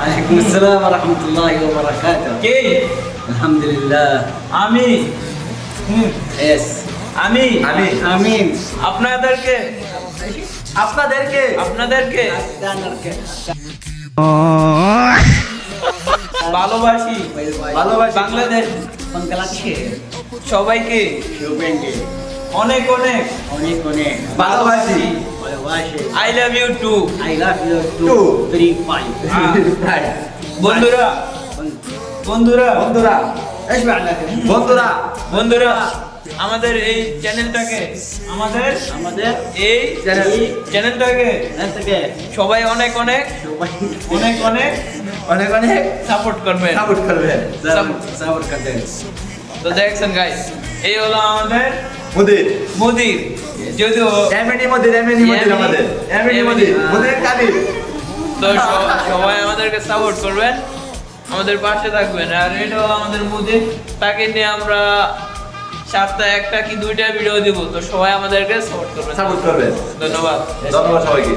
ওয়ালাইকুম আসসালাম ওয়া রাহমাতুল্লাহি ওয়া বারাকাতুহু। কে? আলহামদুলিল্লাহ। আমি ইয়েস। আমি আমিন। আপনাদেরকে আপনাদেরকে আপনাদেরকে আপনাদেরকে ভালোবাসি ভালোবাসি। বাংলাদেশ বাংলাদেশে সবাইকে সবাইকে অনেক অনেক অনেক অনেক ভালোবাসি। ভালোবাসি। I love you too. I love you too very fine. বন্ধুরা বন্ধুরা বন্ধুরা ايش معنى বন্ধুরা বন্ধুরা আমাদের এই চ্যানেলটাকে আমাদের এই চ্যানেলটাকে থেকে সবাই অনেক অনেক সবাই অনেক অনেক অনেক অনেক সাপোর্ট করবেন। সাপোর্ট করবেন। সাপোর্ট করবেন। তো দেখছেন গাইস, এই হলো আমাদের মুদির মুদির। যদিও এমনি মুদির আমাদের এমনি মুদির কালি। তো সবাই আমাদেরকে সাপোর্ট করবেন, আমাদের পাশে থাকবেন। আর এটা হলো আমাদের মুদির, তাকে নিয়ে আমরা সপ্তাহে একটা কি দুইটা ভিডিও দিব। তো সবাই আমাদেরকে সাপোর্ট করবেন। সাপোর্ট করবেন। ধন্যবাদ। ধন্যবাদ সবাইকে।